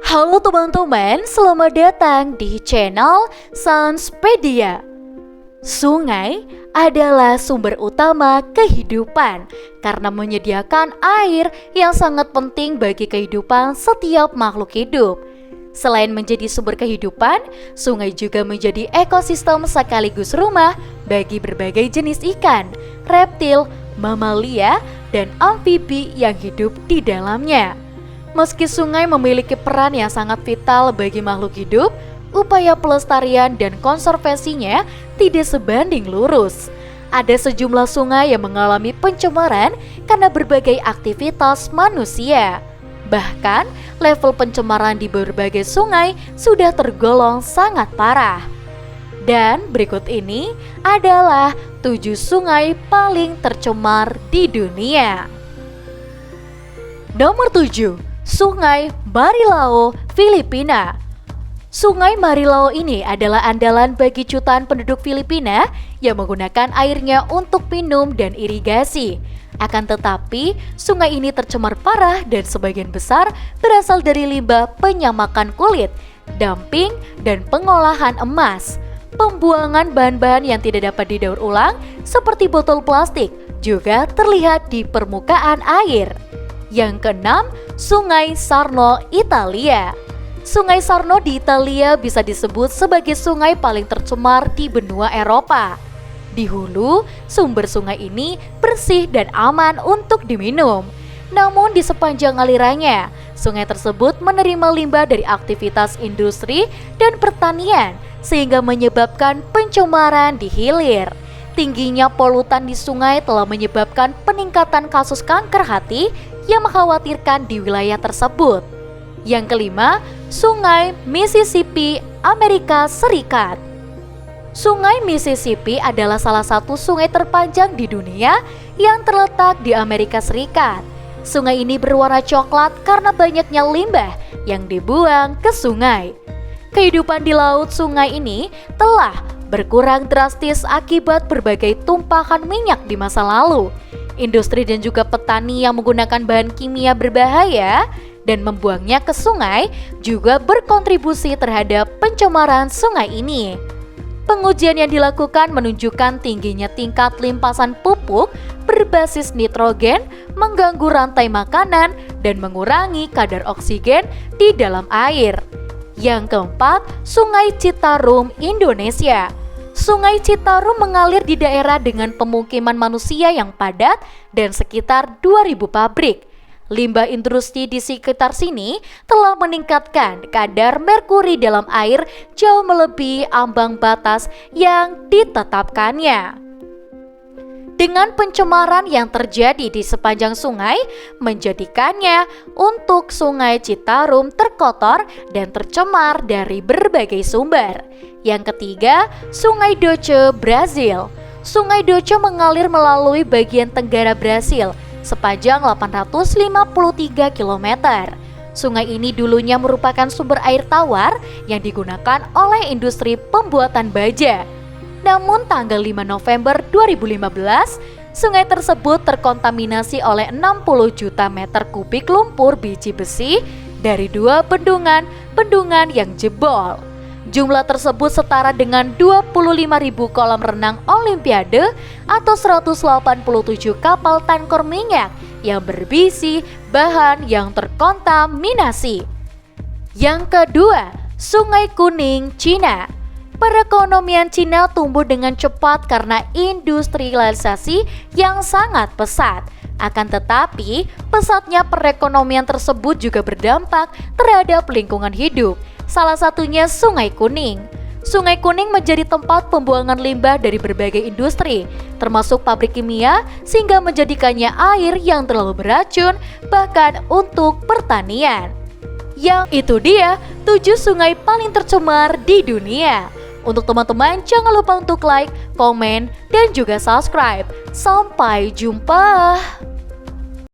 Halo teman-teman, selamat datang di channel Sanspedia. Sungai adalah sumber utama kehidupan karena menyediakan air yang sangat penting bagi kehidupan setiap makhluk hidup. Selain menjadi sumber kehidupan, sungai juga menjadi ekosistem sekaligus rumah bagi berbagai jenis ikan, reptil, mamalia, dan amfibi yang hidup di dalamnya. Meski sungai memiliki peran yang sangat vital bagi makhluk hidup, upaya pelestarian dan konservasinya tidak sebanding lurus. Ada sejumlah sungai yang mengalami pencemaran karena berbagai aktivitas manusia. Bahkan, level pencemaran di berbagai sungai sudah tergolong sangat parah. Dan berikut ini adalah 7 sungai paling tercemar di dunia. Nomor 7. Sungai Marilao, Filipina. Sungai Marilao ini adalah andalan bagi jutaan penduduk Filipina yang menggunakan airnya untuk minum dan irigasi. Akan tetapi, sungai ini tercemar parah dan sebagian besar berasal dari limbah penyamakan kulit, dumping, dan pengolahan emas. Pembuangan bahan-bahan yang tidak dapat didaur ulang seperti botol plastik juga terlihat di permukaan air. Yang keenam, Sungai Sarno, Italia. Sungai Sarno di Italia bisa disebut sebagai sungai paling tercemar di benua Eropa. Di hulu, sumber sungai ini bersih dan aman untuk diminum. Namun di sepanjang alirannya, sungai tersebut menerima limbah dari aktivitas industri dan pertanian sehingga menyebabkan pencemaran di hilir. Tingginya polutan di sungai telah menyebabkan peningkatan kasus kanker hati yang mengkhawatirkan di wilayah tersebut. Yang kelima, Sungai Mississippi, Amerika Serikat. Sungai Mississippi adalah salah satu sungai terpanjang di dunia yang terletak di Amerika Serikat. Sungai ini berwarna coklat karena banyaknya limbah yang dibuang ke sungai. Kehidupan di laut sungai ini telah berkurang drastis akibat berbagai tumpahan minyak di masa lalu. Industri dan juga petani yang menggunakan bahan kimia berbahaya dan membuangnya ke sungai juga berkontribusi terhadap pencemaran sungai ini. Pengujian yang dilakukan menunjukkan tingginya tingkat limpasan pupuk berbasis nitrogen mengganggu rantai makanan dan mengurangi kadar oksigen di dalam air. Yang keempat, Sungai Citarum, Indonesia. Sungai Citarum mengalir di daerah dengan pemukiman manusia yang padat dan sekitar 2000 pabrik. Limbah industri di sekitar sini telah meningkatkan kadar merkuri dalam air jauh melebihi ambang batas yang ditetapkannya. Dengan pencemaran yang terjadi di sepanjang sungai, menjadikannya untuk Sungai Citarum terkotor dan tercemar dari berbagai sumber. Yang ketiga, Sungai Doce, Brazil. Sungai Doce mengalir melalui bagian tenggara Brasil sepanjang 853 km. Sungai ini dulunya merupakan sumber air tawar yang digunakan oleh industri pembuatan baja. Namun tanggal 5 November 2015, sungai tersebut terkontaminasi oleh 60 juta meter kubik lumpur biji besi dari 2 bendungan yang jebol. Jumlah tersebut setara dengan 25.000 kolam renang Olimpiade atau 187 kapal tanker minyak yang berisi bahan yang terkontaminasi. Yang kedua, Sungai Kuning, Cina. Perekonomian Cina tumbuh dengan cepat karena industrialisasi yang sangat pesat. Akan tetapi, pesatnya perekonomian tersebut juga berdampak terhadap lingkungan hidup. Salah satunya Sungai Kuning. Sungai Kuning menjadi tempat pembuangan limbah dari berbagai industri, termasuk pabrik kimia, sehingga menjadikannya air yang terlalu beracun, bahkan untuk pertanian. Yang itu dia 7 sungai paling tercemar di dunia. Untuk teman-teman, jangan lupa untuk like, komen, dan juga subscribe. Sampai jumpa.